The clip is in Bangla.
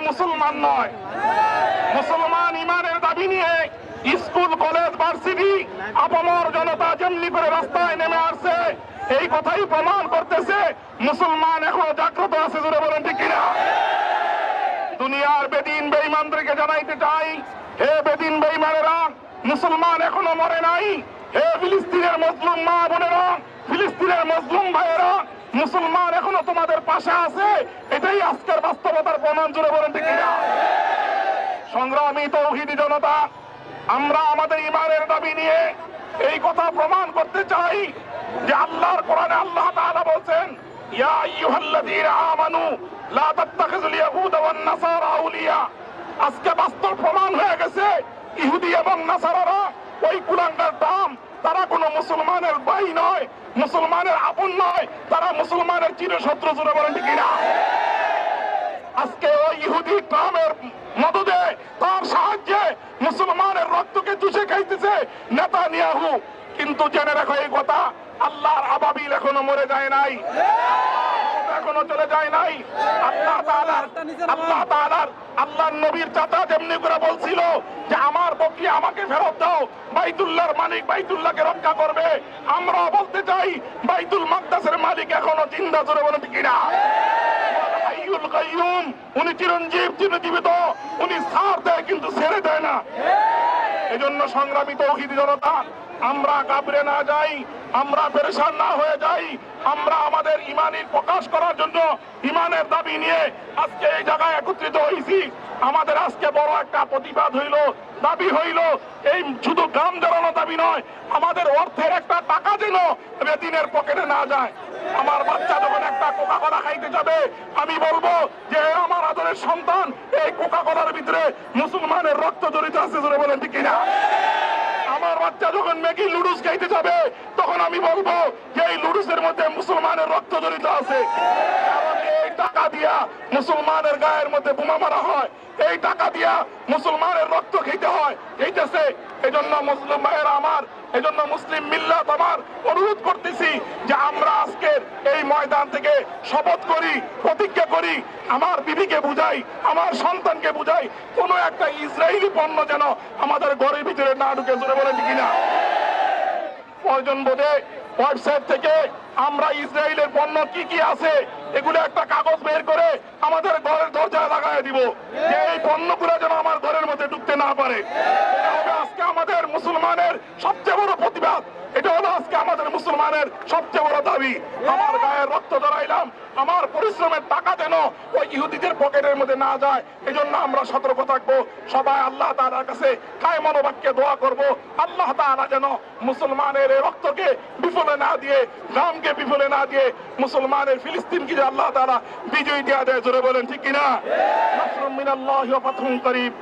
মুসলমান নয়। মুসলমান ইমানের দাবি নিয়ে স্কুল, কলেজ, ভার্সিটি, আপামর জনতা যেমনি করে রাস্তায় নেমে আসছে, এই কথাই প্রমাণ করতেছে মুসলমান এখনো জাগ্রত আছে। জোরে বলেন ঠিক কিনা? দুনিয়ার বেদিন বেঈমানদেরকে জানাইতে চাই, হে বেদিন বেঈমানেরা, মুসলমান এখনো মরে নাই। হে ফিলিস্তিনের মজলুম মা বোনেরা, ফিলিস্তিনের মজলুম ভাইয়েরা, মুসলমান এখনো তোমাদের পাশে আছে। এটাই আজকের বাস্তবতার প্রমাণ। জোরে বলেন ঠিক কিনা? সংগ্রামী তৌহিদি জনতা, আমরা আমাদের ইমানের দাবি নিয়ে এই কথা প্রমাণ করতে চাই যে আল্লাহর কোরআনে আল্লাহ তাআলা বলেন, ইয়া আইয়ুহাল্লাযীনা আমানু লা তাত্তাখিযুল ইয়াহুদা ওয়ান নাসারা আউলিয়া। আজকে বাস্তব প্রমাণ হয়ে গেছে ইহুদি এবং নাসারারা ওই কুলাঙ্গার দাম, তারা কোনো মুসলমানের ভাই নয়, মুসলমানের আপন নয়, তারা মুসলমানের চিরশত্রু। জোরে বলেন ঠিক কিনা? আজকে ওই ইহুদি ট্রাম্পের মদদে, তার সাহায্যে মুসলমানের রক্তকে চুষে খাইতেছে নেতানিয়াহু। কিন্তু জেনে রাখো এই কথা, আল্লাহর আবাবিল এখনো মরে যায় নাই, এখনো চলে যায় নাই। আল্লাহ তাআলার আল্লাহর নবীর চাচা যেমনি করে বলছিল যে আমার বকরিয়া আমাকে ফেরত দাও, বাইতুল্লাহর মালিক বাইতুল্লাহকে রক্ষা করবে। আমরা বলতে চাই বাইতুল মাকদাসের মালিক এখনো জিন্দা। জোরে বলেন ঠিক কিনা? উনি চিরঞ্জীব, চিরজীবিত, উনি ছাড় দেয় কিন্তু ছেড়ে দেয় না। এজন্য সংগ্রামী তৌহিদি জনতা, আমরা কাবরে না যাই, আমরা পেরেশান না হয়ে যাই। আমরা আমাদের ইমানের প্রকাশ করার জন্য ইমানের দাবি নিয়ে আজকে এই জায়গায় একত্রিত হয়েছি। আমাদের আজকে বড় একটা প্রতিবাদ হইল, দাবি হইল, এই শুধু গ্রাম জড়ানো দাবি নয়, আমাদের অর্থের একটা টাকা যেন বেদিনের পকেটে না যায়। আমার বাচ্চা যখন একটা কোকা কোলা খাইতে যাবে, আমি বলবো যে আমার আদরের সন্তান, এই কোকা কোলার ভিতরে মুসলমানের রক্ত জড়িত আছে। জোরে বলেন ঠিক কিনা? আমার বাচ্চা যখন ম্যাগি লুডুস খাইতে যাবে, তখন আমি বলবো যে এই লুডুসের মধ্যে মুসলমানের রক্ত জড়িত আছে। কারণ এই টাকা দিয়া মুসলমানের গায়ের মধ্যে বোমা মারা হয়, এই টাকা দিয়া মুসলমানের রক্ত খেতে হয়, খেতেছে। এই জন্য মুসলিম ভাইয়েরা আমার, এই জন্য মুসলিম মিল্লাত আমার অনুরোধ করতেছি যে আমরা আজকের এই ময়দান থেকে শপথ করি, প্রতিজ্ঞা করি, আমার বিবিকে বুঝাই, আমার সন্তানকে বুঝাই, কোন একটা ইসরায়েলি পণ্য যেন আমাদের ঘরের ভিতরে না ঢুকে। জোরে বলে ঠিক না? প্রয়োজন বোধে ওয়েবসাইট থেকে আমরা ইসরায়েলের পণ্য কি কি আছে এগুলো একটা কাগজ বের করে আমাদের ঘরের দরজায় লাগাই দিব, যে এই পণ্যগুলো যেন আমার ঘরের মধ্যে ঢুকতে না পারে। এটা হবে আজকে আমাদের মুসলমানের সবচেয়ে বড় প্রতিবাদ, এটা হলো আজকে আমাদের মুসলমানের সবচেয়ে বড় দাবি। আমার গায়ের রক্ত জড়াইলাম, আমার পরিশ্রমের টাকা যেন ওই ইহুদিদের পকেটের মধ্যে না যায়। এই জন্য আমরা সতর্ক থাকবো। সবাই আল্লাহ তাআলার কাছে কায় মনোবাক্যে দোয়া করব, আল্লাহ তাআলা যেন মুসলমানের এই রক্তকে বিফলে না দিয়ে, গ্রামকে বিফলে না দিয়ে, মুসলমানের ফিলিস্তিনকে যে আল্লাহ তাআলা বিজয় দেয়া দেয়। জোরে বলেন ঠিক কিনা? নাসরুম মিনাল্লাহি ওয়া ফাতহুন করিব।